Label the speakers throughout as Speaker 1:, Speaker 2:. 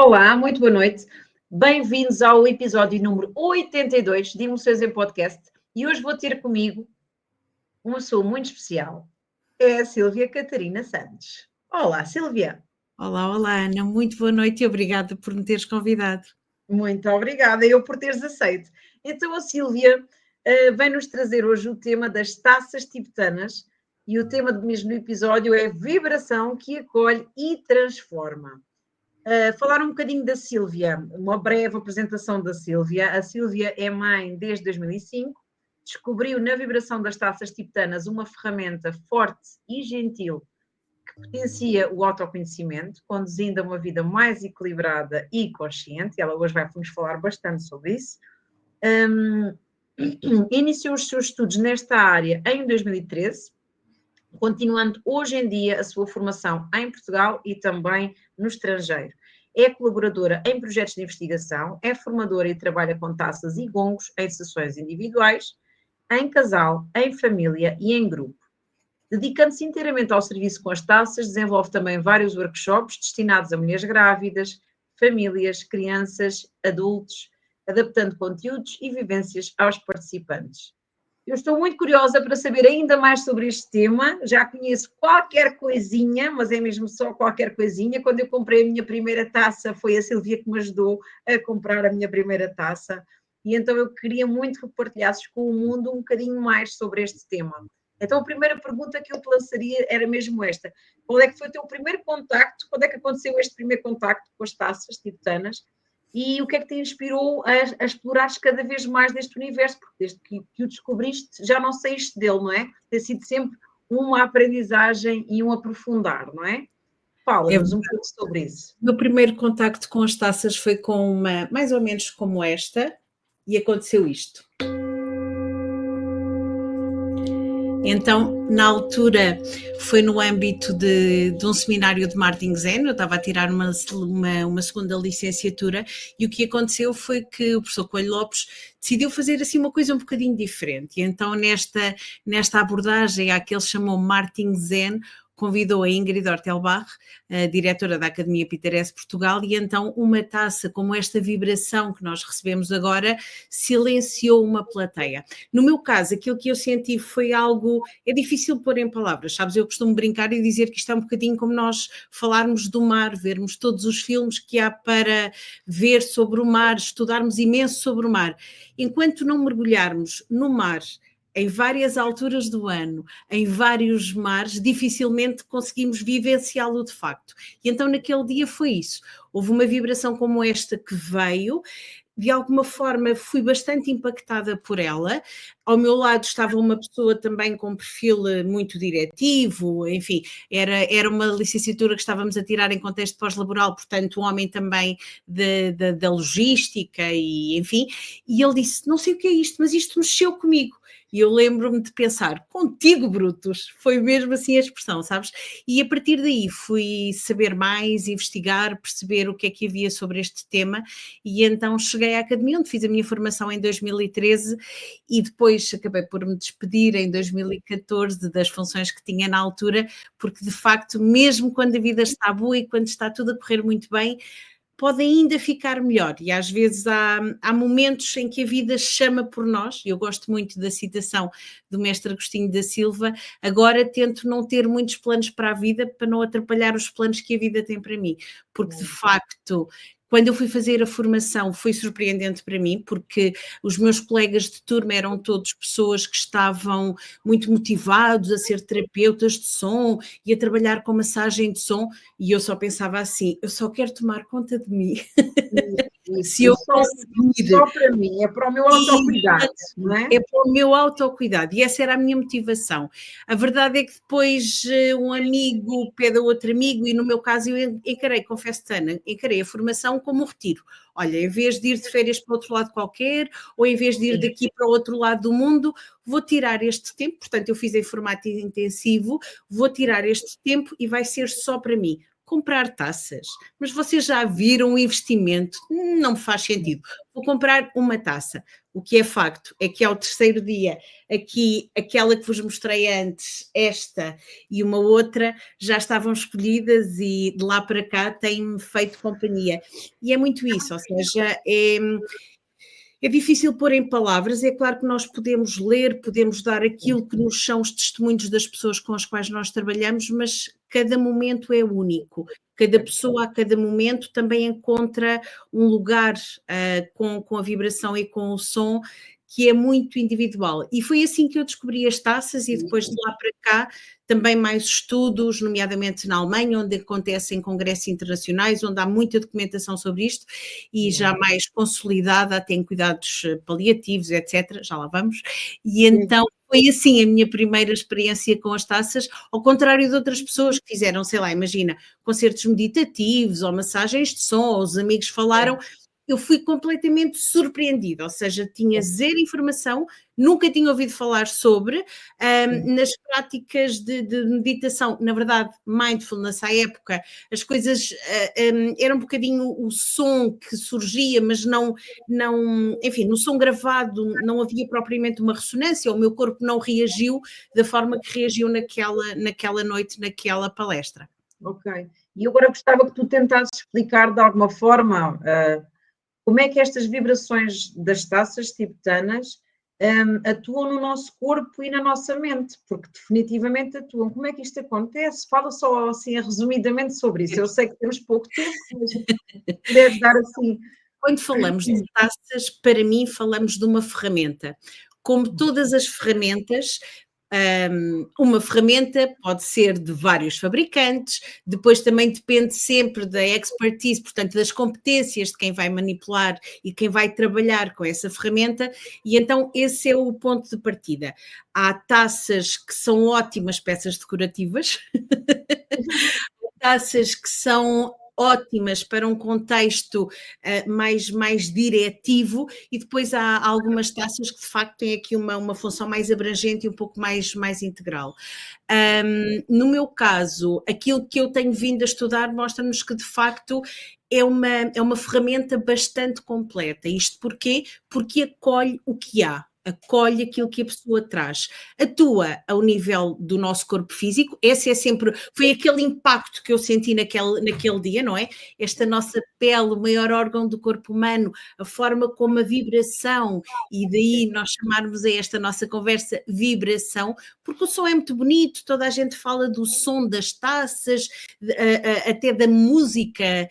Speaker 1: Olá, muito boa noite. Bem-vindos ao episódio número 82 de Emoções em Podcast. E hoje vou ter comigo uma pessoa muito especial. É a Sílvia Catarina Santos. Olá, Sílvia.
Speaker 2: Olá, Ana. Muito boa noite e obrigada por me teres convidado.
Speaker 1: Muito obrigada, eu por teres aceito. Então, a Sílvia vem-nos trazer hoje o tema das taças tibetanas e o tema do mesmo episódio é vibração que acolhe e transforma. Falar um bocadinho da Sílvia, uma breve apresentação da Sílvia. A Sílvia é mãe desde 2005, descobriu na vibração das taças tibetanas uma ferramenta forte e gentil que potencia o autoconhecimento, conduzindo a uma vida mais equilibrada e consciente. Ela hoje vai-nos falar bastante sobre isso. Iniciou os seus estudos nesta área em 2013, continuando hoje em dia a sua formação em Portugal e também no estrangeiro. É colaboradora em projetos de investigação, é formadora e trabalha com taças e gongos em sessões individuais, em casal, em família e em grupo. Dedicando-se inteiramente ao serviço com as taças, desenvolve também vários workshops destinados a mulheres grávidas, famílias, crianças, adultos, adaptando conteúdos e vivências aos participantes. Eu estou muito curiosa para saber ainda mais sobre este tema. Já conheço qualquer coisinha, mas é mesmo só qualquer coisinha. Quando eu comprei a minha primeira taça, foi a Sílvia que me ajudou a comprar a minha primeira taça. E então eu queria muito que partilhasses com o mundo um bocadinho mais sobre este tema. Então a primeira pergunta que eu te lançaria era mesmo esta. Qual é que foi o teu primeiro contacto? Quando é que aconteceu este primeiro contacto com as taças tibetanas? E o que é que te inspirou a explorares cada vez mais deste universo? Porque desde que o descobriste, já não saíste dele, não é? Tem sido sempre uma aprendizagem e um aprofundar, não é? Fala-nos um pouco sobre isso.
Speaker 2: O meu primeiro contacto com as taças foi com uma, mais ou menos como esta, e aconteceu isto. Então, na altura, foi no âmbito de um seminário de Martin Zen, eu estava a tirar uma segunda licenciatura, e o que aconteceu foi que o professor Coelho Lopes decidiu fazer assim uma coisa um bocadinho diferente, e então nesta abordagem àquele que ele chamou Martin Zen, convidou a Ingrid Ortelbach, a diretora da Academia Peter S. Portugal, e então uma taça como esta vibração que nós recebemos agora silenciou uma plateia. No meu caso, aquilo que eu senti foi algo, é difícil pôr em palavras, sabes? Eu costumo brincar e dizer que isto é um bocadinho como nós falarmos do mar, vermos todos os filmes que há para ver sobre o mar, estudarmos imenso sobre o mar. Enquanto não mergulharmos no mar, em várias alturas do ano, em vários mares, dificilmente conseguimos vivenciá-lo de facto. E então naquele dia foi isso. Houve uma vibração como esta que veio, de alguma forma fui bastante impactada por ela. Ao meu lado estava uma pessoa também com um perfil muito diretivo, enfim, era uma licenciatura que estávamos a tirar em contexto pós-laboral, portanto um homem também da logística e enfim, e ele disse, não sei o que é isto, mas isto mexeu comigo. E eu lembro-me de pensar, contigo, Brutus, foi mesmo assim a expressão, sabes? E a partir daí fui saber mais, investigar, perceber o que é que havia sobre este tema, e então cheguei à Academia, onde fiz a minha formação em 2013, e depois acabei por me despedir em 2014 das funções que tinha na altura, porque de facto, mesmo quando a vida está boa e quando está tudo a correr muito bem, pode ainda ficar melhor, e às vezes há momentos em que a vida chama por nós. Eu gosto muito da citação do mestre Agostinho da Silva, agora tento não ter muitos planos para a vida, para não atrapalhar os planos que a vida tem para mim, porque de facto, quando eu fui fazer a formação foi surpreendente para mim, porque os meus colegas de turma eram todos pessoas que estavam muito motivados a ser terapeutas de som e a trabalhar com massagem de som, e eu só pensava assim, eu só quero tomar conta de mim.
Speaker 1: Se eu conseguir. Só para mim, é para o meu autocuidado, não é?
Speaker 2: É para o meu autocuidado, e essa era a minha motivação. A verdade é que depois um amigo pede a outro amigo, e no meu caso eu encarei, confesso-te, Ana, encarei a formação como um retiro. Olha, em vez de ir de férias para outro lado qualquer, ou em vez de ir daqui para o outro lado do mundo, vou tirar este tempo, portanto eu fiz em formato intensivo, vou tirar este tempo e vai ser só para mim. comprar taças. Mas vocês já viram o investimento? Não faz sentido. Vou comprar uma taça. O que é facto é que ao terceiro dia, aqui, aquela que vos mostrei antes, esta e uma outra, já estavam escolhidas e de lá para cá têm-me feito companhia. E é muito isso, ou seja, é difícil pôr em palavras, é claro que nós podemos ler, podemos dar aquilo que nos são os testemunhos das pessoas com as quais nós trabalhamos, mas cada momento é único. Cada pessoa, a cada momento, também encontra um lugar com a vibração e com o som que é muito individual. E foi assim que eu descobri as taças e depois de lá para cá também mais estudos, nomeadamente na Alemanha, onde acontecem congressos internacionais, onde há muita documentação sobre isto e já mais consolidada, até em cuidados paliativos, etc. Já lá vamos. E então foi assim a minha primeira experiência com as taças, ao contrário de outras pessoas que fizeram, sei lá, imagina, concertos meditativos ou massagens de som, ou os amigos falaram. Eu fui completamente surpreendida, ou seja, tinha zero informação, nunca tinha ouvido falar sobre, nas práticas de meditação, na verdade, mindfulness à época, as coisas era um bocadinho o som que surgia, mas não, enfim, no som gravado não havia propriamente uma ressonância, o meu corpo não reagiu da forma que reagiu naquela noite, naquela palestra.
Speaker 1: Ok, e agora gostava que tu tentasses explicar de alguma forma como é que estas vibrações das taças tibetanas atuam no nosso corpo e na nossa mente, porque definitivamente atuam. Como é que isto acontece? Fala só assim resumidamente sobre isso. Eu sei que temos pouco tempo, mas puderes dar assim.
Speaker 2: Quando falamos de taças, para mim falamos de uma ferramenta. Como todas as ferramentas, uma ferramenta pode ser de vários fabricantes, depois também depende sempre da expertise, portanto das competências de quem vai manipular e quem vai trabalhar com essa ferramenta, e então esse é o ponto de partida. Há taças que são ótimas peças decorativas, taças que são ótimas para um contexto mais diretivo, e depois há algumas taças que de facto têm aqui uma função mais abrangente e um pouco mais integral. No meu caso, aquilo que eu tenho vindo a estudar mostra-nos que de facto é uma ferramenta bastante completa. Isto porquê? Porque acolhe o que há. Acolhe aquilo que a pessoa traz, atua ao nível do nosso corpo físico. Esse foi aquele impacto que eu senti naquele dia, não é? Esta nossa pele, o maior órgão do corpo humano, a forma como a vibração, e daí nós chamarmos a esta nossa conversa vibração, porque o som é muito bonito, toda a gente fala do som das taças, até da música,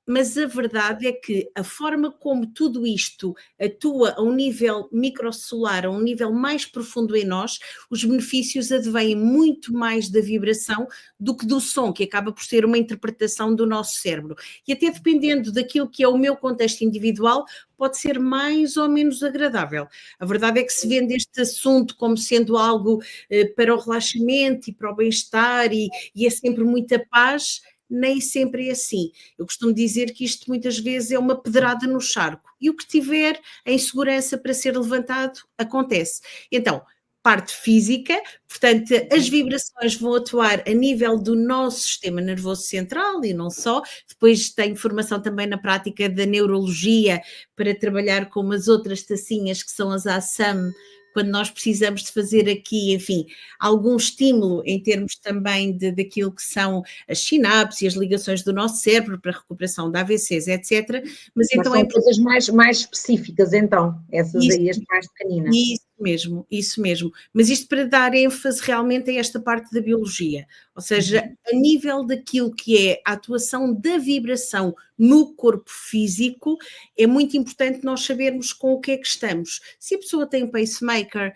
Speaker 2: mas a verdade é que a forma como tudo isto atua a um nível microcelular, a um nível mais profundo em nós, os benefícios advêm muito mais da vibração do que do som, que acaba por ser uma interpretação do nosso cérebro. E até dependendo daquilo que é o meu contexto individual, pode ser mais ou menos agradável. A verdade é que se vende este assunto como sendo algo para o relaxamento e para o bem-estar e é sempre muita paz. Nem sempre é assim. Eu costumo dizer que isto muitas vezes é uma pedrada no charco, e o que tiver em segurança para ser levantado, acontece. Então, parte física, portanto, as vibrações vão atuar a nível do nosso sistema nervoso central e não só. Depois tenho formação também na prática da neurologia para trabalhar com umas outras tacinhas que são as ASAM, quando nós precisamos de fazer aqui, enfim, algum estímulo em termos também daquilo que são as sinapses e as ligações do nosso cérebro para a recuperação de AVCs, etc. Mas então
Speaker 1: são coisas mais específicas, então, essas
Speaker 2: isso,
Speaker 1: aí, as mais pequeninas.
Speaker 2: Isso mesmo. Mas isto para dar ênfase realmente a esta parte da biologia, ou seja, a nível daquilo que é a atuação da vibração no corpo físico, é muito importante nós sabermos com o que é que estamos. Se a pessoa tem um pacemaker,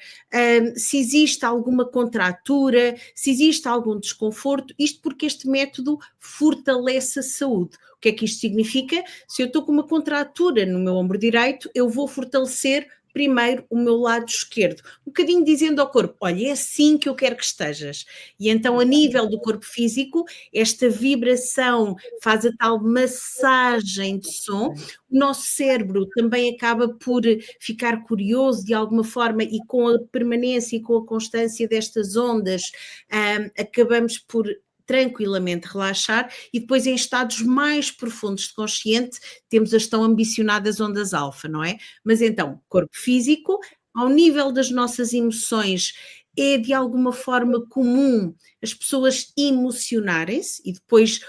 Speaker 2: se existe alguma contratura, se existe algum desconforto, isto porque este método fortalece a saúde. O que é que isto significa? Se eu estou com uma contratura no meu ombro direito, eu vou fortalecer primeiro o meu lado esquerdo, um bocadinho dizendo ao corpo, olha, é assim que eu quero que estejas. E então, a nível do corpo físico, esta vibração faz a tal massagem de som. O nosso cérebro também acaba por ficar curioso de alguma forma, e com a permanência e com a constância destas ondas, acabamos por tranquilamente relaxar, e depois em estados mais profundos de consciente temos as tão ambicionadas ondas alfa, não é? Mas então, corpo físico, ao nível das nossas emoções, é de alguma forma comum as pessoas emocionarem-se e depois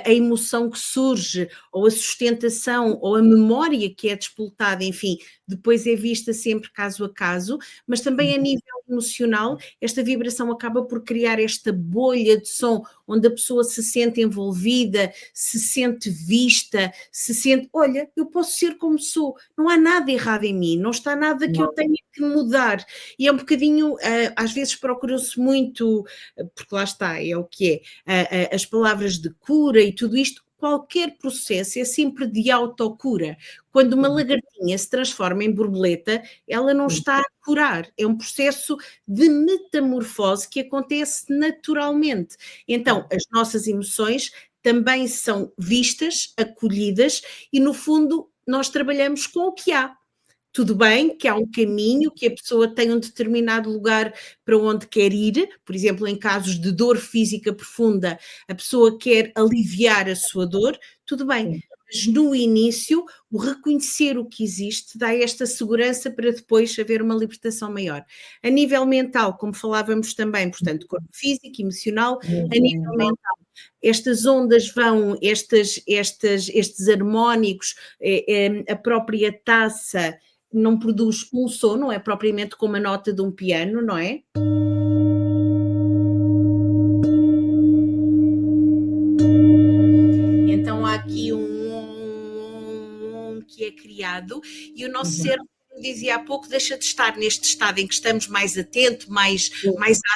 Speaker 2: a emoção que surge, ou a sustentação, ou a memória que é despoltada, enfim, depois é vista sempre caso a caso, mas também a nível emocional, esta vibração acaba por criar esta bolha de som onde a pessoa se sente envolvida, se sente vista, se sente, olha, eu posso ser como sou, não há nada errado em mim, não está nada que eu tenha que mudar. E é um bocadinho, às vezes procura-se muito, porque lá está, é o que é, as palavras de cura e tudo isto, qualquer processo é sempre de autocura. Quando uma lagartinha se transforma em borboleta, ela não está a curar, é um processo de metamorfose que acontece naturalmente. Então, as nossas emoções também são vistas, acolhidas, e no fundo nós trabalhamos com o que há. Tudo bem que há um caminho, que a pessoa tem um determinado lugar para onde quer ir, por exemplo, em casos de dor física profunda, a pessoa quer aliviar a sua dor, tudo bem, mas no início, o reconhecer o que existe dá esta segurança para depois haver uma libertação maior. A nível mental, como falávamos também, portanto, corpo físico, emocional, a nível mental, estas ondas vão, estes harmónicos, a própria taça não produz um som, não é propriamente como a nota de um piano, não é? Então há aqui um que é criado e o nosso cérebro, como dizia há pouco, deixa de estar neste estado em que estamos mais atento, mais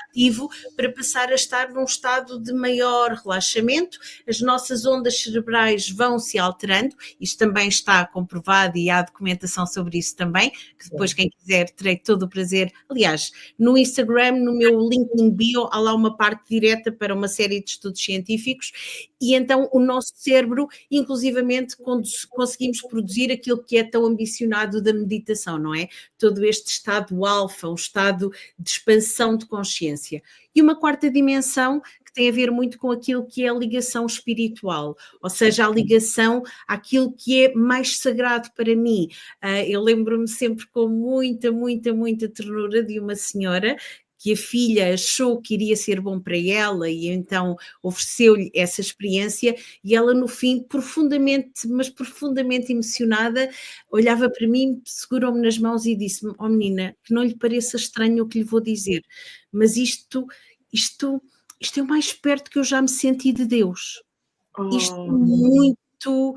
Speaker 2: ativo, para passar a estar num estado de maior relaxamento. As nossas ondas cerebrais vão se alterando, isto também está comprovado e há documentação sobre isso também, que depois quem quiser terei todo o prazer. Aliás, no Instagram, no meu LinkedIn bio, há lá uma parte direta para uma série de estudos científicos, e então o nosso cérebro, inclusivamente, conseguimos produzir aquilo que é tão ambicionado da meditação, não é? Todo este estado alfa, um estado de expansão de consciência. E uma quarta dimensão que tem a ver muito com aquilo que é a ligação espiritual, ou seja, a ligação àquilo que é mais sagrado para mim. Eu lembro-me sempre com muita, muita, muita ternura de uma senhora que a filha achou que iria ser bom para ela e então ofereceu-lhe essa experiência, e ela no fim, profundamente, mas profundamente emocionada, olhava para mim, segurou-me nas mãos e disse-me: "Oh menina, que não lhe pareça estranho o que lhe vou dizer, mas isto é o mais perto que eu já me senti de Deus. Isto é muito,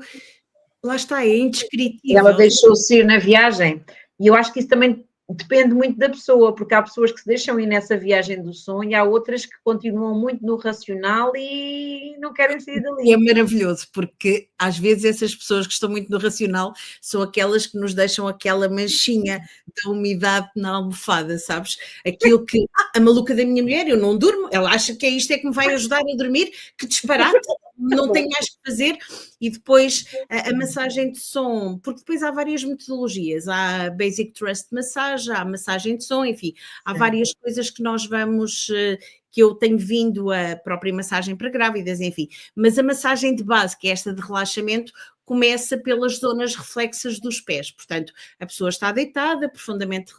Speaker 2: lá está, é indescritível."
Speaker 1: Ela deixou-se ir na viagem, e eu acho que isso também depende muito da pessoa, porque há pessoas que se deixam ir nessa viagem do sonho e há outras que continuam muito no racional e não querem sair dali.
Speaker 2: E é maravilhoso, porque às vezes essas pessoas que estão muito no racional são aquelas que nos deixam aquela manchinha da umidade na almofada, sabes? Aquilo que, a maluca da minha mulher, eu não durmo, ela acha que é isto é que me vai ajudar a dormir, que disparate, não tenho mais que fazer. E depois a massagem de som, porque depois há várias metodologias, há a Basic Trust Massage, há a massagem de som, enfim, há várias coisas que nós vamos, que eu tenho vindo, a própria massagem para grávidas, enfim, mas a massagem de base, que é esta de relaxamento, começa pelas zonas reflexas dos pés, portanto, a pessoa está deitada profundamente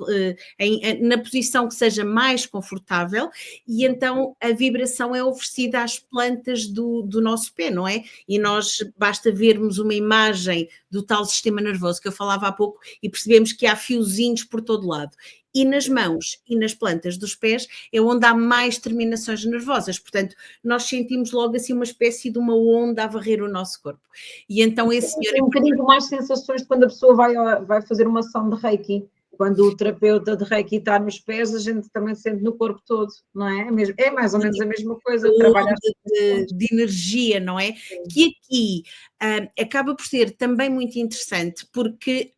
Speaker 2: na posição que seja mais confortável, e então a vibração é oferecida às plantas do nosso pé, não é? E nós, basta vermos uma imagem do tal sistema nervoso que eu falava há pouco e percebemos que há fiozinhos por todo lado. E nas mãos e nas plantas dos pés é onde há mais terminações nervosas, portanto, nós sentimos logo assim uma espécie de uma onda a varrer o nosso corpo. E então esse senhor...
Speaker 1: Tem um bocadinho mais sensações de quando a pessoa vai fazer uma ação de Reiki. Quando o terapeuta de Reiki está nos pés, a gente também sente no corpo todo, não é? É mais ou menos a mesma coisa, trabalhar
Speaker 2: de energia, não é? Sim. Que aqui acaba por ser também muito interessante, porque...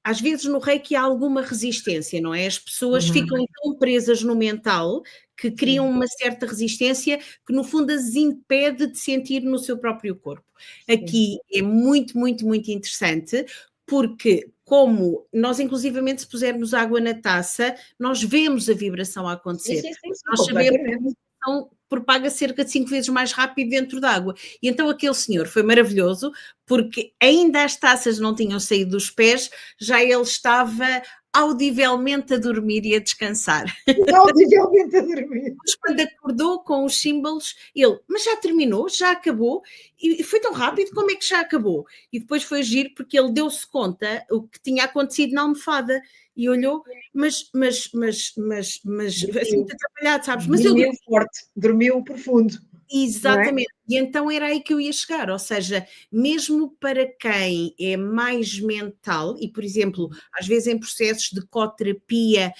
Speaker 2: às vezes no Reiki há alguma resistência, não é? As pessoas ficam tão presas no mental que criam uma certa resistência que no fundo as impede de sentir no seu próprio corpo. Aqui é muito, muito, muito interessante, porque como nós inclusivamente se pusermos água na taça, nós vemos a vibração a acontecer.
Speaker 1: Sim,
Speaker 2: nós sabemos que a vibração propaga cerca de 5 vezes mais rápido dentro da água. E então aquele senhor foi maravilhoso, porque ainda as taças não tinham saído dos pés, já ele estava audivelmente a dormir e a descansar.
Speaker 1: Audivelmente a dormir.
Speaker 2: Mas quando acordou com os símbolos, ele, mas já terminou? Já acabou? E foi tão rápido, como é que já acabou? E depois foi agir porque ele deu-se conta o que tinha acontecido na almofada e olhou, mas assim muito atrapalhado, sabes? Mas eu
Speaker 1: dormiu forte, dormiu profundo.
Speaker 2: exatamente, e então era aí que eu ia chegar, ou seja, mesmo para quem é mais mental, e por exemplo, às vezes em processos de coterapia,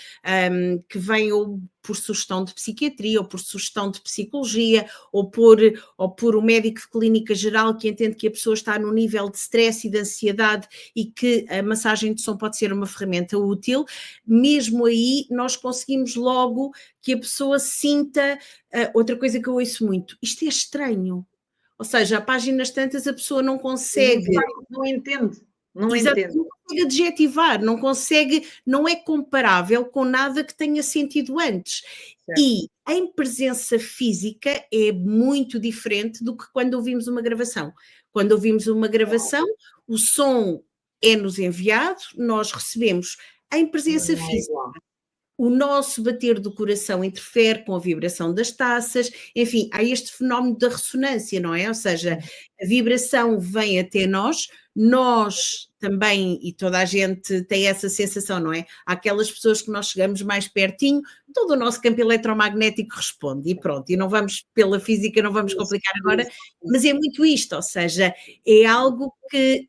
Speaker 2: que vem ou por sugestão de psiquiatria, ou por sugestão de psicologia, ou por o médico de clínica geral que entende que a pessoa está no nível de stress e de ansiedade e que a massagem de som pode ser uma ferramenta útil, mesmo aí nós conseguimos logo que a pessoa sinta. Outra coisa que eu ouço muito, isto é estranho, ou seja, a páginas tantas a pessoa não consegue,
Speaker 1: não entende,
Speaker 2: não consegue adjetivar, não consegue, não é comparável com nada que tenha sentido antes. Certo. E em presença física é muito diferente do que quando ouvimos uma gravação. Quando ouvimos uma gravação, o som é-nos enviado, nós recebemos em presença física. O nosso bater do coração interfere com a vibração das taças, enfim, há este fenómeno da ressonância, não é? Ou seja, a vibração vem até nós também, e toda a gente tem essa sensação, não é? Há aquelas pessoas que nós chegamos mais pertinho, todo o nosso campo eletromagnético responde, e pronto, e não vamos, pela física, não vamos complicar agora, mas é muito isto, ou seja, é algo que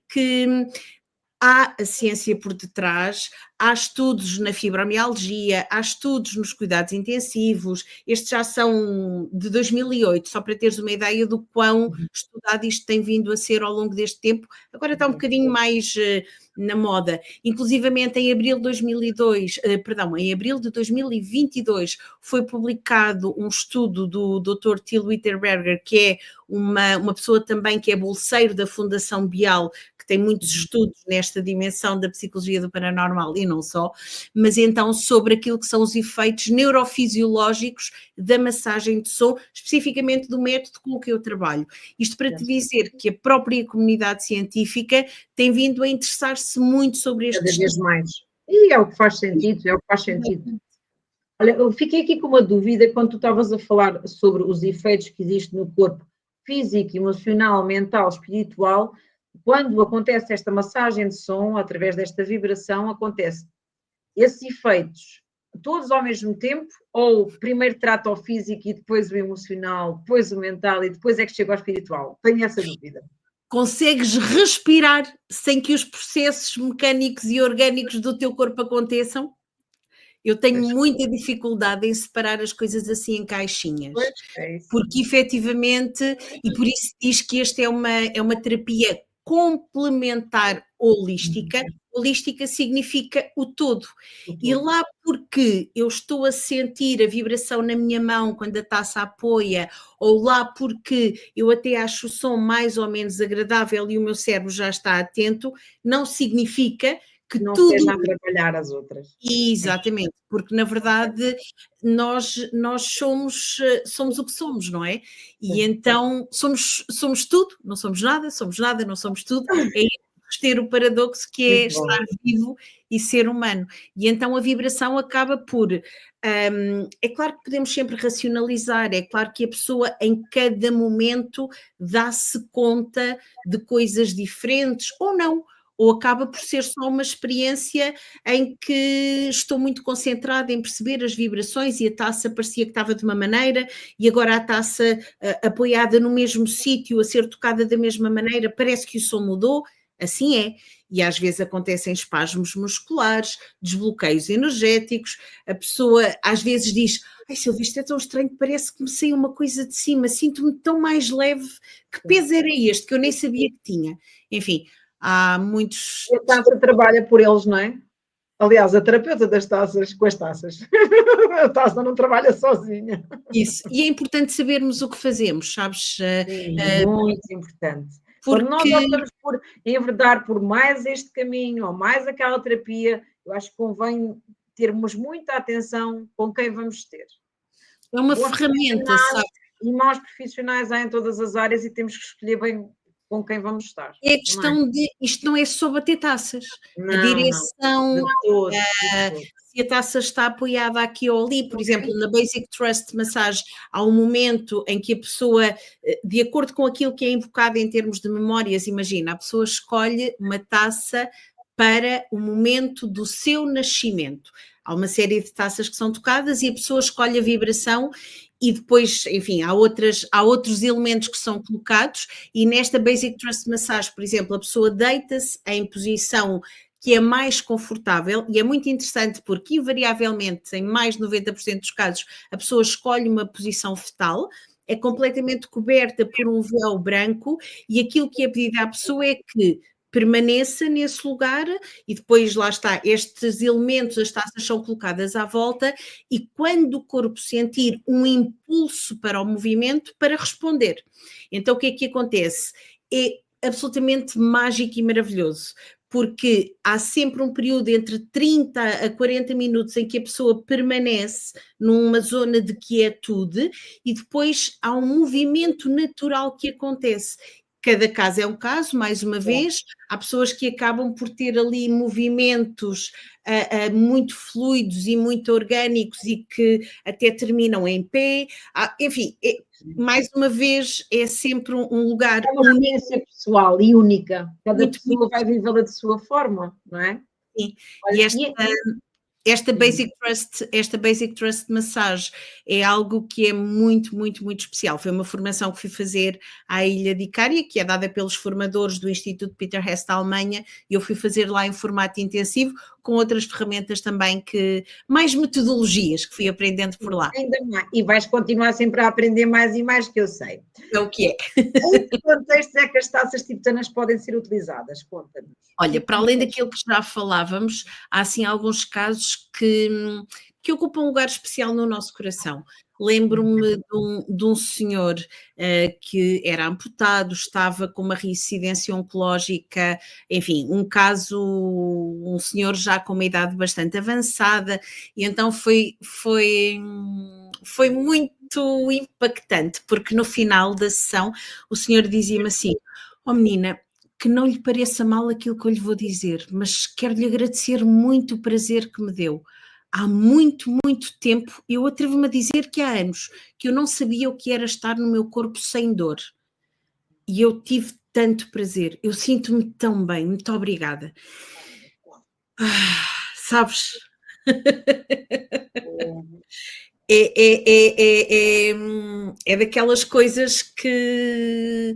Speaker 2: há a ciência por detrás, há estudos na fibromialgia, há estudos nos cuidados intensivos, estes já são de 2008, só para teres uma ideia do quão estudado isto tem vindo a ser ao longo deste tempo, agora está um bocadinho mais na moda, inclusivamente em abril de 2022 foi publicado um estudo do Dr. Till Witterberger, que é uma pessoa também que é bolseiro da Fundação Bial, que tem muitos estudos nesta dimensão da psicologia do paranormal e não só, mas então sobre aquilo que são os efeitos neurofisiológicos da massagem de som, especificamente do método com que eu trabalho. Isto para te dizer que a própria comunidade científica tem vindo a interessar-se muito sobre este
Speaker 1: cada vez mais. E é o que faz sentido, Olha, eu fiquei aqui com uma dúvida quando tu estavas a falar sobre os efeitos que existem no corpo físico, emocional, mental, espiritual. Quando acontece esta massagem de som, através desta vibração, acontece esses efeitos todos ao mesmo tempo, ou primeiro trata o físico e depois o emocional, depois o mental e depois é que chega ao espiritual? Tenho essa dúvida.
Speaker 2: Consegues respirar sem que os processos mecânicos e orgânicos do teu corpo aconteçam? Eu tenho muita dificuldade em separar as coisas assim em caixinhas, porque efetivamente, e por isso diz que esta é uma terapia complementar holística. Holística significa o todo. E lá porque eu estou a sentir a vibração na minha mão quando a taça apoia, ou lá porque eu até acho o som mais ou menos agradável e o meu cérebro já está atento, não significa que
Speaker 1: não
Speaker 2: tudo
Speaker 1: esteja a atrapalhar as outras.
Speaker 2: Exatamente, porque na verdade nós somos o que somos, não é? E então somos tudo, não somos nada, não somos tudo, é ter o paradoxo que é estar vivo e ser humano. E então a vibração acaba por, é claro que podemos sempre racionalizar, é claro que a pessoa em cada momento dá-se conta de coisas diferentes ou não, ou acaba por ser só uma experiência em que estou muito concentrada em perceber as vibrações e a taça parecia que estava de uma maneira e agora a taça apoiada no mesmo sítio, a ser tocada da mesma maneira, parece que o som mudou, assim é. E às vezes acontecem espasmos musculares, desbloqueios energéticos, a pessoa às vezes diz, ai Silvia, isto é tão estranho, parece que me saiu uma coisa de cima, sinto-me tão mais leve, que peso era este que eu nem sabia que tinha. Enfim, há muitos...
Speaker 1: A taça trabalha por eles, não é? Aliás, a terapeuta das taças, com as taças. A taça não trabalha sozinha.
Speaker 2: Isso, e é importante sabermos o que fazemos, sabes?
Speaker 1: Muito importante. Porque... Quando nós optamos por enverdar por mais este caminho ou mais aquela terapia, eu acho que convém termos muita atenção com quem vamos ter.
Speaker 2: É uma ferramenta, sabe?
Speaker 1: E maus profissionais há em todas as áreas e temos que escolher bem com quem vamos estar.
Speaker 2: É questão de, isto não é só bater taças. A direção,
Speaker 1: de todo, de todo.
Speaker 2: se a taça está apoiada aqui ou ali, por exemplo, na Basic Trust Massage, há um momento em que a pessoa, de acordo com aquilo que é invocado em termos de memórias, imagina, a pessoa escolhe uma taça para o momento do seu nascimento. Há uma série de taças que são tocadas e a pessoa escolhe a vibração e depois, enfim, há outros elementos que são colocados e nesta Basic Trust Massage, por exemplo, a pessoa deita-se em posição que é mais confortável e é muito interessante porque, invariavelmente, em mais de 90% dos casos, a pessoa escolhe uma posição fetal, é completamente coberta por um véu branco e aquilo que é pedido à pessoa é que permaneça nesse lugar e depois lá está, estes elementos, as taças são colocadas à volta e quando o corpo sentir um impulso para o movimento, para responder. Então o que é que acontece? É absolutamente mágico e maravilhoso, porque há sempre um período entre 30 a 40 minutos em que a pessoa permanece numa zona de quietude e depois há um movimento natural que acontece. Cada caso é um caso, mais uma vez, há pessoas que acabam por ter ali movimentos muito fluidos e muito orgânicos e que até terminam em pé, enfim, mais uma vez é sempre um lugar
Speaker 1: é uma experiência pessoal e única, cada
Speaker 2: muito,
Speaker 1: pessoa vai vivê-la de sua forma, não é?
Speaker 2: Sim.
Speaker 1: Olha,
Speaker 2: Esta Basic Trust Massage é algo que é muito, muito, muito especial. Foi uma formação que fui fazer à Ilha de Icária, que é dada pelos formadores do Instituto Peter Hess da Alemanha, e eu fui fazer lá em formato intensivo, com outras ferramentas também, mais metodologias que fui aprendendo por lá.
Speaker 1: Ainda mais. E vais continuar sempre a aprender mais e mais, que eu sei.
Speaker 2: É o que é.
Speaker 1: Em que contextos é que as taças tibetanas podem ser utilizadas? Conta-nos.
Speaker 2: Olha, para além daquilo que já falávamos, há assim alguns casos que ocupam um lugar especial no nosso coração. Lembro-me de um senhor que era amputado, estava com uma reincidência oncológica, enfim, um senhor já com uma idade bastante avançada, e então foi muito impactante, porque no final da sessão o senhor dizia-me assim: "Oh menina, que não lhe pareça mal aquilo que eu lhe vou dizer, mas quero-lhe agradecer muito o prazer que me deu. Há muito, muito tempo, eu atrevo-me a dizer que há anos, que eu não sabia o que era estar no meu corpo sem dor. E eu tive tanto prazer, eu sinto-me tão bem, muito obrigada." Sabes? É daquelas coisas que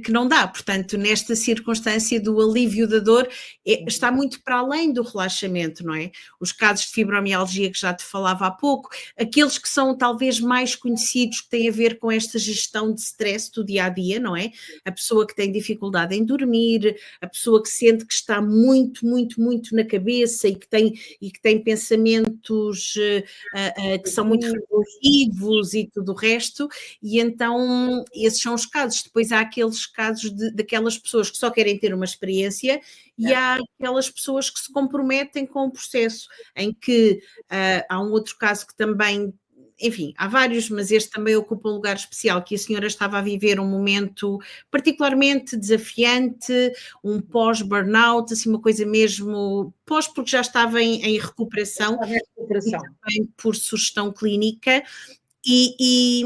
Speaker 2: não dá. Portanto, nesta circunstância do alívio da dor, está muito para além do relaxamento, não é? Os casos de fibromialgia que já te falava há pouco, aqueles que são talvez mais conhecidos, que têm a ver com esta gestão de stress do dia a dia, não é? A pessoa que tem dificuldade em dormir, a pessoa que sente que está muito, muito, muito na cabeça e que tem pensamentos que são muito reflexivos e tudo o resto, e então esses são os casos. Depois há aqueles casos daquelas pessoas que só querem ter uma experiência e há aquelas pessoas que se comprometem com o processo, em que há um outro caso que também, enfim, há vários, mas este também ocupa um lugar especial, que a senhora estava a viver um momento particularmente desafiante, um pós-burnout, assim uma coisa mesmo, porque já estava em recuperação, e também por sugestão clínica. E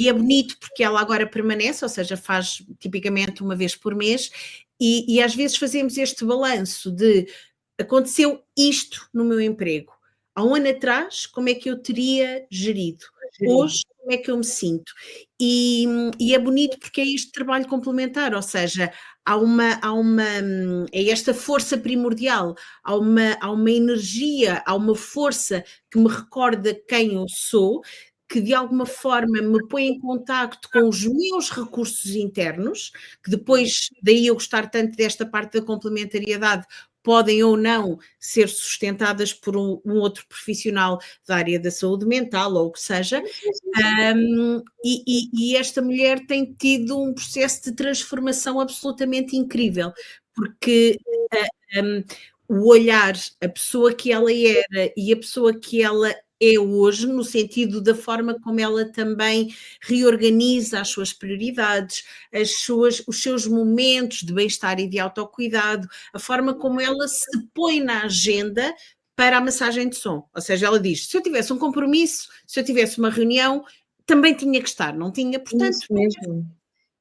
Speaker 2: é bonito porque ela agora permanece, ou seja, faz tipicamente uma vez por mês, e às vezes fazemos este balanço de: aconteceu isto no meu emprego, há um ano atrás como é que eu teria gerido, hoje como é que eu me sinto, e é bonito porque é este trabalho complementar, ou seja, é esta força primordial, há uma energia, há uma força que me recorda quem eu sou, que de alguma forma me põe em contacto com os meus recursos internos, que depois, daí eu gostar tanto desta parte da complementariedade, podem ou não ser sustentadas por um outro profissional da área da saúde mental ou o que seja, e esta mulher tem tido um processo de transformação absolutamente incrível, porque o olhar, a pessoa que ela era e a pessoa que ela é hoje, no sentido da forma como ela também reorganiza as suas prioridades, os seus momentos de bem-estar e de autocuidado, a forma como ela se põe na agenda para a massagem de som. Ou seja, ela diz, se eu tivesse um compromisso, se eu tivesse uma reunião, também tinha que estar, não tinha, portanto...
Speaker 1: Isso mesmo.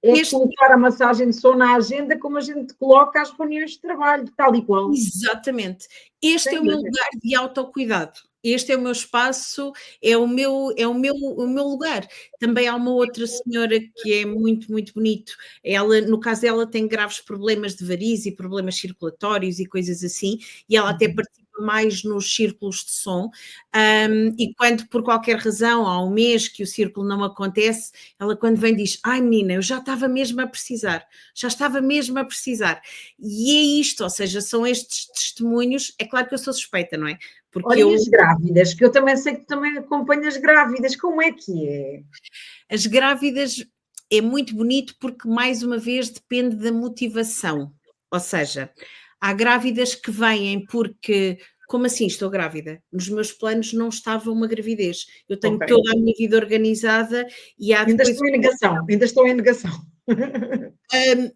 Speaker 1: É colocar a massagem de som na agenda como a gente coloca as reuniões de trabalho, tal e qual.
Speaker 2: Exatamente. Este é o meu lugar de autocuidado. Este é o meu espaço, é o meu lugar. Também há uma outra senhora que é muito, muito bonito. Ela, no caso dela, tem graves problemas de varizes e problemas circulatórios e coisas assim, e ela até participa mais nos círculos de som, e quando por qualquer razão há um mês que o círculo não acontece, ela quando vem diz, ai menina, eu já estava mesmo a precisar, e é isto, ou seja, são estes testemunhos. É claro que eu sou suspeita, não é?
Speaker 1: Porque olha, as grávidas, que eu também sei que tu também acompanhas grávidas, como é que é?
Speaker 2: As grávidas é muito bonito porque, mais uma vez, depende da motivação. Ou seja, há grávidas que vêm porque, como assim estou grávida? Nos meus planos não estava uma gravidez. Eu tenho toda a minha vida organizada e há
Speaker 1: ainda estou em negação.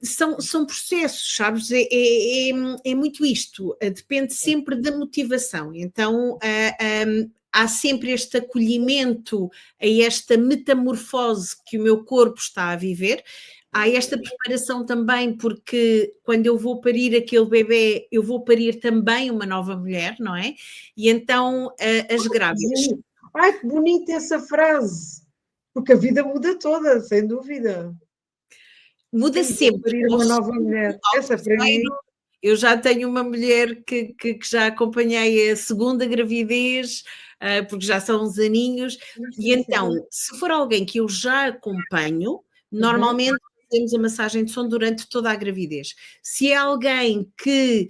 Speaker 2: São processos, sabes? É muito isto, depende sempre da motivação. Então, há sempre este acolhimento a esta metamorfose que o meu corpo está a viver. Há esta preparação também, porque quando eu vou parir aquele bebê, eu vou parir também uma nova mulher, não é? E então as grávidas...
Speaker 1: Ai, que bonita essa frase! Porque a vida muda toda, sem dúvida.
Speaker 2: Muda sempre.
Speaker 1: Parir uma nova mulher. Essa para mim...
Speaker 2: Eu já tenho uma mulher que já acompanhei a segunda gravidez, porque já são uns aninhos, e então, se for alguém que eu já acompanho, normalmente fazemos a massagem de som durante toda a gravidez. Se é alguém que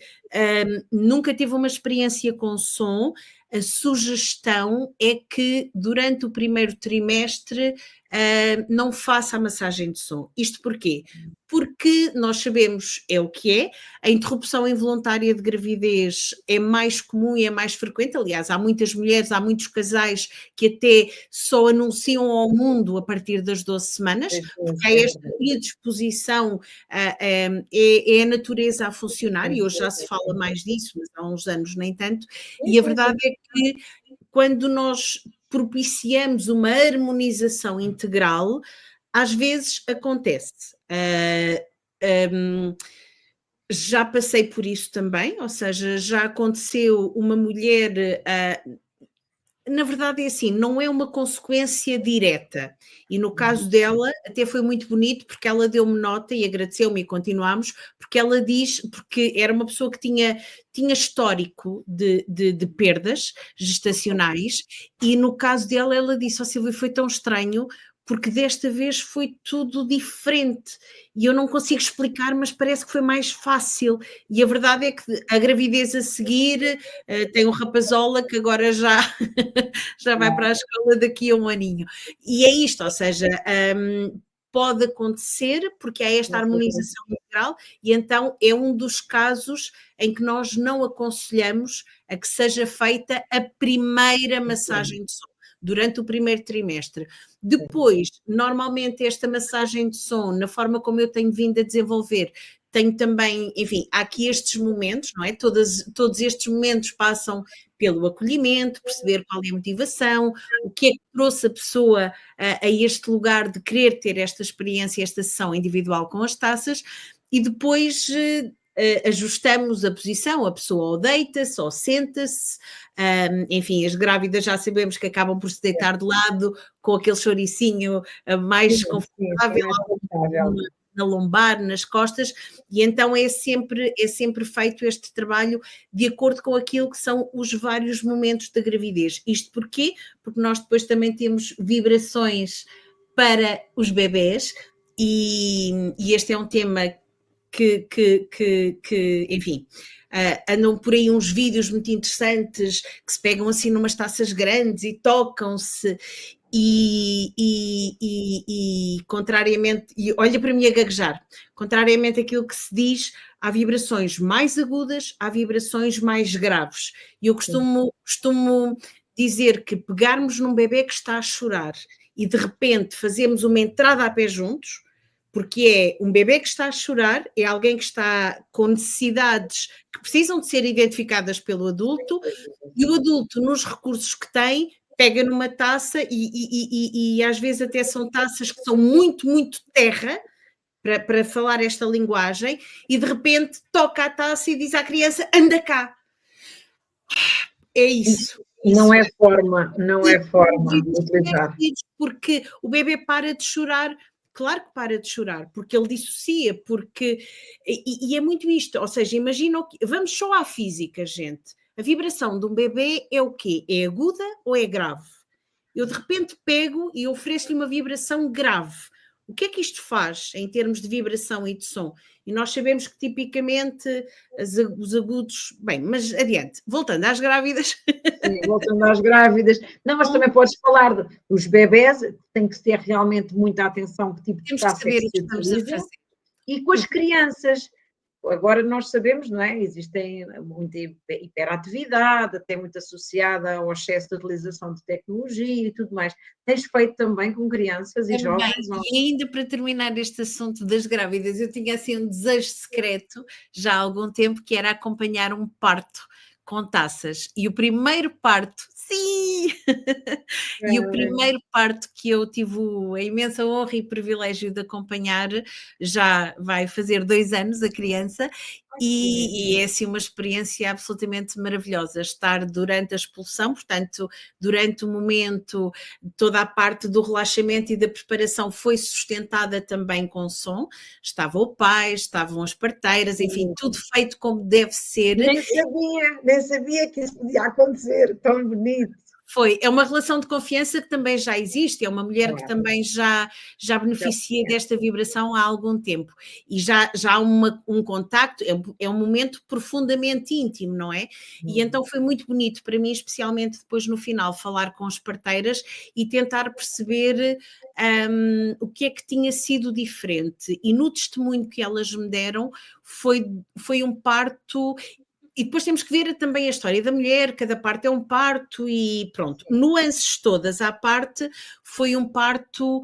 Speaker 2: nunca teve uma experiência com som, a sugestão é que durante o primeiro trimestre não faça a massagem de som. Isto porquê? Porque nós sabemos, é o que é, a interrupção involuntária de gravidez é mais comum e é mais frequente. Aliás, há muitas mulheres, há muitos casais que até só anunciam ao mundo a partir das 12 semanas, porque há esta predisposição, é a natureza a funcionar, e hoje já se fala mais disso, mas há uns anos nem tanto, e a verdade é que quando nós propiciamos uma harmonização integral, às vezes acontece. Já passei por isso também, ou seja, já aconteceu uma mulher... na verdade é assim, não é uma consequência direta, e no caso dela até foi muito bonito, porque ela deu-me nota e agradeceu-me, e continuámos, porque ela diz, porque era uma pessoa que tinha histórico de perdas gestacionais, e no caso dela ela disse, Silvia, foi tão estranho, porque desta vez foi tudo diferente, e eu não consigo explicar, mas parece que foi mais fácil, e a verdade é que a gravidez a seguir tem um rapazola que agora já vai para a escola daqui a um aninho, e é isto, ou seja, pode acontecer, porque há esta harmonização integral, e então é um dos casos em que nós não aconselhamos a que seja feita a primeira massagem de som, durante o primeiro trimestre. Depois, normalmente esta massagem de som, na forma como eu tenho vindo a desenvolver, tenho também, enfim, há aqui estes momentos, não é? Todos estes momentos passam pelo acolhimento, perceber qual é a motivação, o que é que trouxe a pessoa a este lugar de querer ter esta experiência, esta sessão individual com as taças, e depois ajustamos a posição, a pessoa ou deita-se ou senta-se, enfim, as grávidas já sabemos que acabam por se deitar de lado com aquele chouricinho mais confortável, na lombar, nas costas, e então é sempre feito este trabalho de acordo com aquilo que são os vários momentos da gravidez. Isto porquê? Porque nós depois também temos vibrações para os bebés, e este é um tema que enfim, andam por aí uns vídeos muito interessantes que se pegam assim numas taças grandes e tocam-se, e contrariamente, e olha para mim a gaguejar, contrariamente àquilo que se diz, há vibrações mais agudas, há vibrações mais graves, e eu costumo dizer que pegarmos num bebê que está a chorar e de repente fazemos uma entrada a pé juntos, porque é um bebê que está a chorar, é alguém que está com necessidades que precisam de ser identificadas pelo adulto, e o adulto, nos recursos que tem, pega numa taça e às vezes até são taças que são muito, muito terra, para falar esta linguagem, e de repente toca a taça e diz à criança, anda cá. É isso.
Speaker 1: Não é forma de utilizar.
Speaker 2: Porque o bebê para de chorar, claro que para de chorar, porque ele dissocia, porque... E é muito isto, ou seja, imagina, vamos só à física, gente. A vibração de um bebê é o quê? É aguda ou é grave? Eu de repente pego e ofereço-lhe uma vibração grave. O que é que isto faz em termos de vibração e de som? E nós sabemos que tipicamente os agudos... Bem, mas adiante. Voltando às grávidas...
Speaker 1: Sim, voltando às grávidas. Não, mas também podes falar dos bebés, tem que ter realmente muita atenção que tipo de taça é que se utiliza. E com as crianças, agora nós sabemos, não é? Existem muita hiperatividade, até muito associada ao excesso de utilização de tecnologia e tudo mais. Tens feito também com crianças e jovens?
Speaker 2: E ainda para terminar este assunto das grávidas, eu tinha assim um desejo secreto, já há algum tempo, que era acompanhar um parto com taças. E o primeiro parto, sim! E o primeiro parto que eu tive a imensa honra e privilégio de acompanhar, já vai fazer 2 anos a criança, e é assim uma experiência absolutamente maravilhosa, estar durante a expulsão, portanto, durante o momento, toda a parte do relaxamento e da preparação foi sustentada também com som, estava o pai, estavam as parteiras, enfim, tudo feito como deve ser.
Speaker 1: Nem sabia que isso podia acontecer, tão bonito.
Speaker 2: É uma relação de confiança que também já existe, é uma mulher que também já beneficia desta vibração há algum tempo, e já há um contacto, é um momento profundamente íntimo, não é? E então foi muito bonito para mim, especialmente depois no final, falar com as parteiras e tentar perceber o que é que tinha sido diferente, e no testemunho que elas me deram foi um parto. E depois temos que ver também a história da mulher, cada parto é um parto e pronto. Nuances todas à parte, foi um parto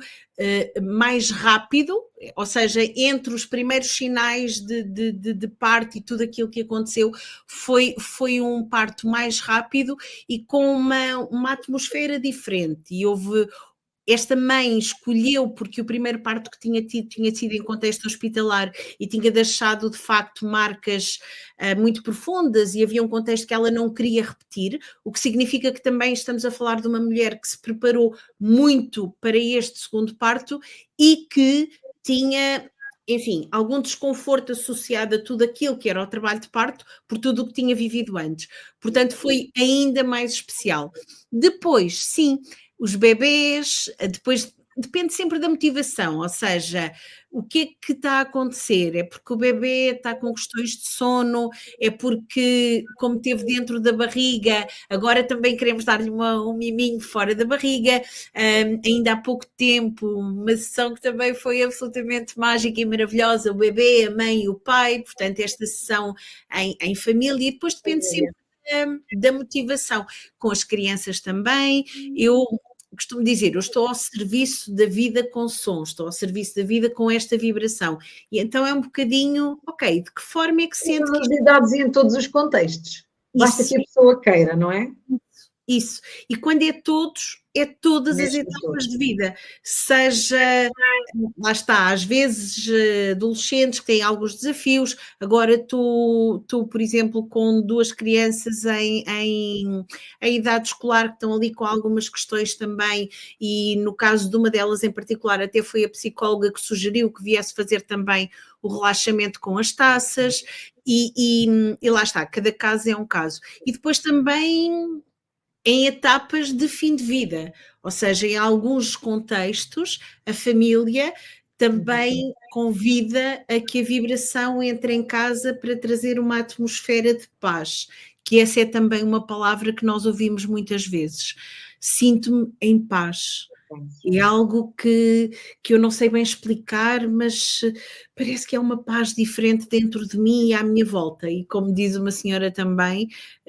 Speaker 2: mais rápido, ou seja, entre os primeiros sinais de parto e tudo aquilo que aconteceu, foi um parto mais rápido e com uma atmosfera diferente. E houve... Esta mãe escolheu, porque o primeiro parto que tinha tido tinha sido em contexto hospitalar e tinha deixado de facto marcas muito profundas, e havia um contexto que ela não queria repetir, o que significa que também estamos a falar de uma mulher que se preparou muito para este segundo parto e que tinha, enfim, algum desconforto associado a tudo aquilo que era o trabalho de parto, por tudo o que tinha vivido antes. Portanto, foi ainda mais especial. Depois, sim, os bebês, depois depende sempre da motivação, ou seja, o que é que está a acontecer? É porque o bebê está com questões de sono, é porque, como teve dentro da barriga, agora também queremos dar-lhe um miminho fora da barriga. Ainda há pouco tempo, uma sessão que também foi absolutamente mágica e maravilhosa, o bebê, a mãe e o pai, portanto esta sessão em família, e depois depende sempre da motivação. Com as crianças também, eu costumo dizer, eu estou ao serviço da vida com som, estou ao serviço da vida com esta vibração. E então é um bocadinho, ok, de que forma é que sente...
Speaker 1: Todas as idades e em todos os contextos. Basta que a pessoa queira, não é?
Speaker 2: Isso. E quando é todos, é todas as etapas de vida. Seja, lá está, às vezes adolescentes que têm alguns desafios. Agora tu por exemplo, com 2 crianças em idade escolar que estão ali com algumas questões também, e no caso de uma delas em particular até foi a psicóloga que sugeriu que viesse fazer também o relaxamento com as taças, e lá está, cada caso é um caso. E depois também em etapas de fim de vida, ou seja, em alguns contextos, a família também convida a que a vibração entre em casa para trazer uma atmosfera de paz, que essa é também uma palavra que nós ouvimos muitas vezes. Sinto-me em paz. É algo que eu não sei bem explicar, mas parece que é uma paz diferente dentro de mim e à minha volta. E como diz uma senhora também,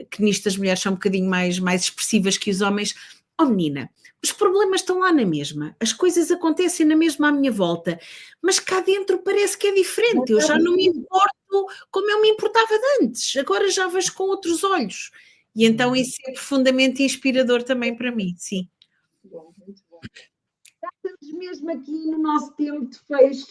Speaker 2: que nisto as mulheres são um bocadinho mais expressivas que os homens, oh menina, os problemas estão lá na mesma, as coisas acontecem na mesma à minha volta, mas cá dentro parece que é diferente, eu já não me importo como eu me importava de antes, agora já vejo com outros olhos. E então isso é profundamente inspirador também para mim, sim.
Speaker 1: Muito bom. Já estamos mesmo aqui no nosso tempo de fecho.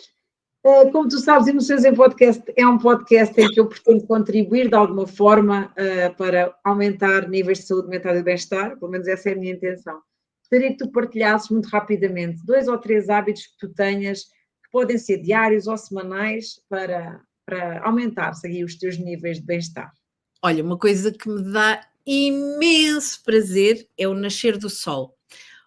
Speaker 1: Como tu sabes, Emoções em Podcast é um podcast em que eu pretendo contribuir de alguma forma para aumentar níveis de saúde mental e de bem-estar, pelo menos essa é a minha intenção. Gostaria que tu partilhasses muito rapidamente 2 ou 3 hábitos que tu tenhas, que podem ser diários ou semanais, para aumentar os teus níveis de bem-estar.
Speaker 2: Olha, uma coisa que me dá imenso prazer é o nascer do sol.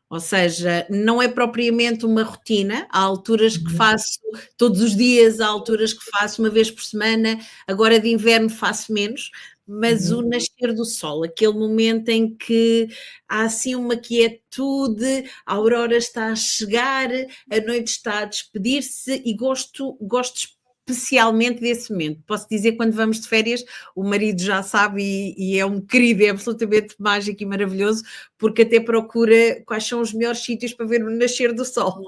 Speaker 2: Ou seja, não é propriamente uma rotina, há alturas que faço todos os dias, há alturas que faço uma vez por semana, agora de inverno faço menos, mas o nascer do sol, aquele momento em que há assim uma quietude, a aurora está a chegar, a noite está a despedir-se e gosto especialmente desse momento. Posso dizer, quando vamos de férias, o marido já sabe e é um querido, é absolutamente mágico e maravilhoso, porque até procura quais são os melhores sítios para ver o nascer do sol.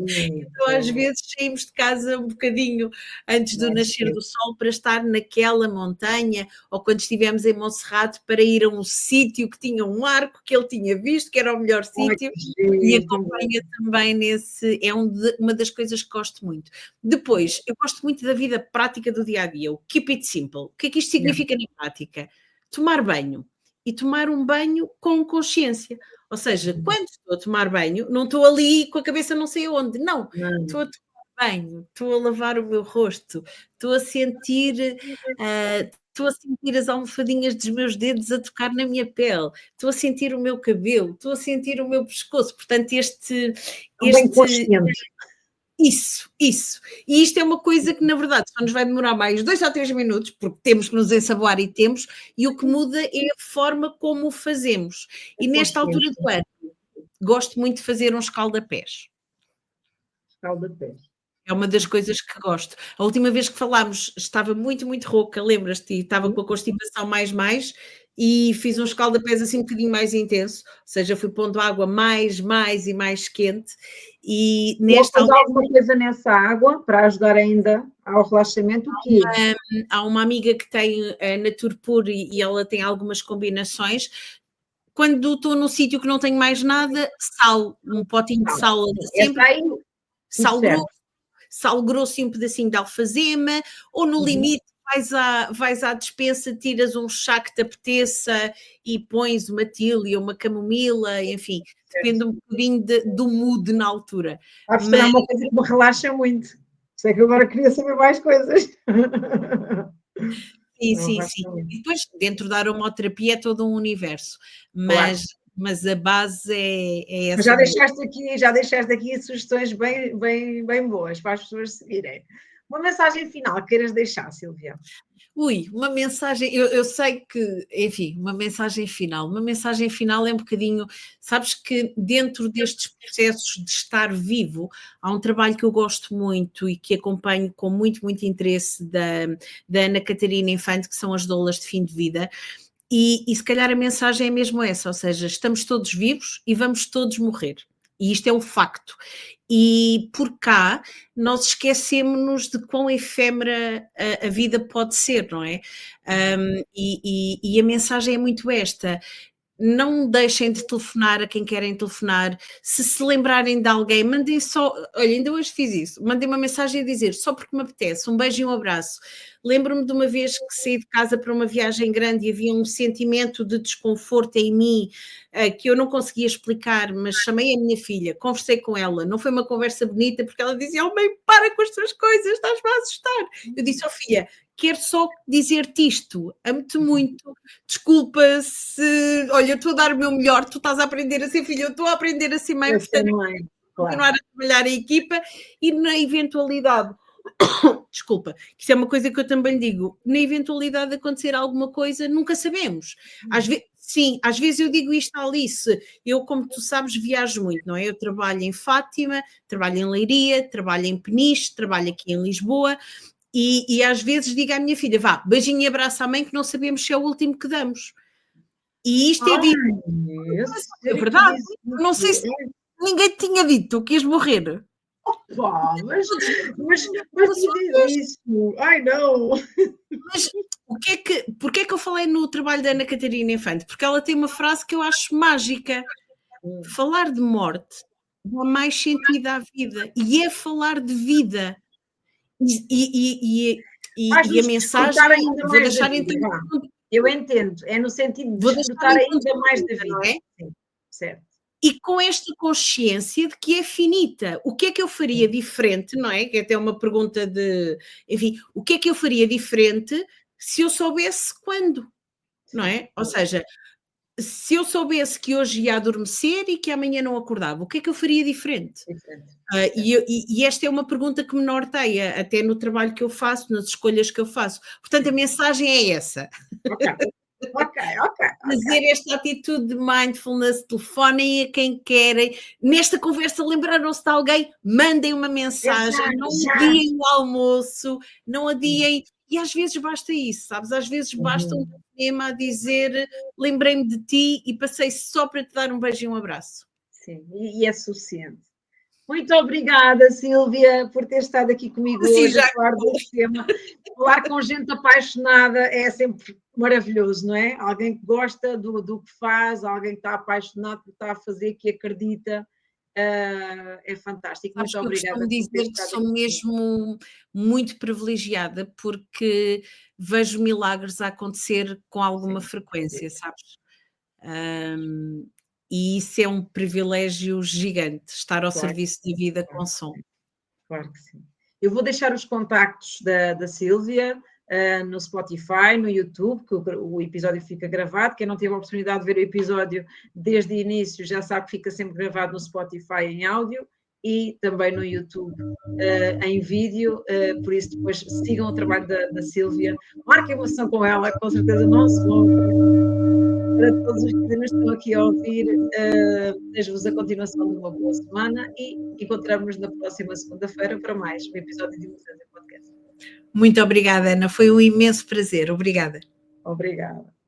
Speaker 2: Então, às vezes, saímos de casa um bocadinho antes do nascer do sol para estar naquela montanha, ou quando estivemos em Monserrate, para ir a um sítio que tinha um arco que ele tinha visto, que era o melhor sítio, e acompanha também nesse... É uma das coisas que gosto muito. Depois, eu gosto muito da vida prática do dia-a-dia, o keep it simple. O que é que isto significa na prática? Tomar banho. E tomar um banho com consciência. Ou seja, quando estou a tomar banho, não estou ali com a cabeça não sei aonde. Não, estou a tomar banho, estou a lavar o meu rosto, estou a sentir as almofadinhas dos meus dedos a tocar na minha pele, estou a sentir o meu cabelo, estou a sentir o meu pescoço. Portanto,
Speaker 1: Bem consciente.
Speaker 2: Isso. E isto é uma coisa que, na verdade, só nos vai demorar mais 2 ou 3 minutos, porque temos que nos ensaboar e o que muda é a forma como o fazemos. E nesta altura do ano, gosto muito de fazer um escalda-pés. É uma das coisas que gosto. A última vez que falámos estava muito, muito rouca, lembras-te? Estava com a constipação mais, e fiz um escalda-pés assim um bocadinho mais intenso, ou seja, fui pondo água mais e mais quente. E nesta
Speaker 1: altura... alguma coisa nessa água para ajudar ainda ao relaxamento? O quê?
Speaker 2: Há uma amiga que tem a Naturpure e ela tem algumas combinações. Quando estou num sítio que não tenho mais nada, sal, um potinho de sal sempre, sal grosso e um pedacinho de alfazema, ou no limite vais à despensa, tiras um chá que te apeteça e pões uma tília, uma camomila, enfim, depende um bocadinho do mood na altura.
Speaker 1: Mas é uma coisa que me relaxa muito. Sei que agora queria saber mais coisas.
Speaker 2: Sim. E depois, dentro da aromaterapia é todo um universo, mas a base é essa.
Speaker 1: Mas já deixaste aqui sugestões bem boas para as pessoas seguirem. Uma mensagem final que queiras deixar, Sílvia?
Speaker 2: Uma mensagem, eu sei que, enfim, uma mensagem final é um bocadinho, sabes que dentro destes processos de estar vivo, há um trabalho que eu gosto muito e que acompanho com muito, muito interesse da Ana Catarina Infante, que são as doulas de fim de vida, e se calhar a mensagem é mesmo essa, ou seja, estamos todos vivos e vamos todos morrer. E isto é um facto. E por cá nós esquecemos-nos de quão efêmera a vida pode ser, não é? E a mensagem é muito esta: não deixem de telefonar a quem querem telefonar. Se lembrarem de alguém, mandem só, olha, ainda hoje fiz isso, mandem uma mensagem a dizer, só porque me apetece, um beijo e um abraço. Lembro-me de uma vez que saí de casa para uma viagem grande e havia um sentimento de desconforto em mim, que eu não conseguia explicar, mas chamei a minha filha, conversei com ela, não foi uma conversa bonita, porque ela dizia, oh mãe, para com as tuas coisas, estás-me a assustar. Eu disse, oh filha, quero só dizer-te isto, amo-te muito, desculpa se, olha, eu estou a dar o meu melhor, tu estás a aprender a ser filha, eu estou a aprender a ser mãe, portanto, continuar a trabalhar a equipa e na eventualidade, desculpa, que isso é uma coisa que eu também digo, na eventualidade de acontecer alguma coisa, nunca sabemos. Às vezes, Sim, às vezes eu digo isto à Alice, eu, como tu sabes, viajo muito, não é? Eu trabalho em Fátima, trabalho em Leiria, trabalho em Peniche, trabalho aqui em Lisboa e às vezes digo à minha filha, vá, beijinho e abraço à mãe que não sabemos se é o último que damos. E isto é
Speaker 1: Ai,
Speaker 2: dito,
Speaker 1: eu
Speaker 2: é
Speaker 1: sei que
Speaker 2: verdade,
Speaker 1: diz
Speaker 2: não sei
Speaker 1: isso.
Speaker 2: se ninguém te tinha dito que ias morrer.
Speaker 1: Pá, mas
Speaker 2: Todos
Speaker 1: tu dizes isso. Ai, não.
Speaker 2: Mas porquê é que eu falei no trabalho da Ana Catarina Infante? Porque ela tem uma frase que eu acho mágica. Falar de morte dá mais sentido à vida. E é falar de vida. E a
Speaker 1: Faz-nos desfrutar
Speaker 2: mensagem,
Speaker 1: ainda
Speaker 2: vou
Speaker 1: mais da
Speaker 2: deixar
Speaker 1: vida.
Speaker 2: então,
Speaker 1: Vá. Eu entendo. É no sentido de
Speaker 2: vou deixar
Speaker 1: desfrutar
Speaker 2: então
Speaker 1: ainda mais da
Speaker 2: não
Speaker 1: vida.
Speaker 2: é?
Speaker 1: Sim, certo.
Speaker 2: E com esta consciência de que é finita. O que é que eu faria diferente, não é? Que é até uma pergunta de, enfim, o que é que eu faria diferente se eu soubesse quando, não é? Ou seja, se eu soubesse que hoje ia adormecer e que amanhã não acordava, o que é que eu faria diferente?
Speaker 1: Diferente.
Speaker 2: E esta é uma pergunta que me norteia, até no trabalho que eu faço, nas escolhas que eu faço. Portanto, a mensagem é essa.
Speaker 1: Ok, ok.
Speaker 2: Fazer esta atitude de mindfulness, telefonem a quem querem. Nesta conversa, lembraram-se de alguém, mandem uma mensagem,
Speaker 1: Exato,
Speaker 2: não
Speaker 1: já.
Speaker 2: adiem o almoço, não adiem. E às vezes basta isso, sabes? Às vezes basta um tema a dizer lembrei-me de ti e passei só para te dar um beijo e um abraço.
Speaker 1: Sim, e é suficiente. Muito obrigada, Sílvia, por ter estado aqui comigo
Speaker 2: Sim,
Speaker 1: hoje
Speaker 2: já.
Speaker 1: a falar deste tema. Falar com gente apaixonada é sempre maravilhoso, não é? Alguém que gosta do que faz, alguém que está apaixonado por que está a fazer, que acredita, é fantástico.
Speaker 2: Sabes
Speaker 1: Muito
Speaker 2: que eu
Speaker 1: obrigada
Speaker 2: costumo
Speaker 1: por ter
Speaker 2: dizer que
Speaker 1: estado
Speaker 2: sou
Speaker 1: aqui comigo.
Speaker 2: mesmo muito privilegiada porque vejo milagres a acontecer com alguma
Speaker 1: Sim,
Speaker 2: frequência, sabes? E isso é um privilégio gigante, estar ao
Speaker 1: claro,
Speaker 2: serviço da vida com
Speaker 1: claro,
Speaker 2: som.
Speaker 1: claro que sim. Eu vou deixar os contactos da Sílvia no Spotify, no YouTube, que o episódio fica gravado. Quem não teve a oportunidade de ver o episódio desde o início já sabe que fica sempre gravado no Spotify em áudio e também no YouTube em vídeo. Por isso, depois sigam o trabalho da Sílvia, marquem uma sessão com ela, com certeza não se vão. Para todos os que nos estão aqui a ouvir, desejo-vos a continuação de uma boa semana e encontramos-nos na próxima segunda-feira para mais um episódio de Emoções em Podcast.
Speaker 2: Muito obrigada, Ana, foi um imenso prazer. Obrigada.
Speaker 1: Obrigada.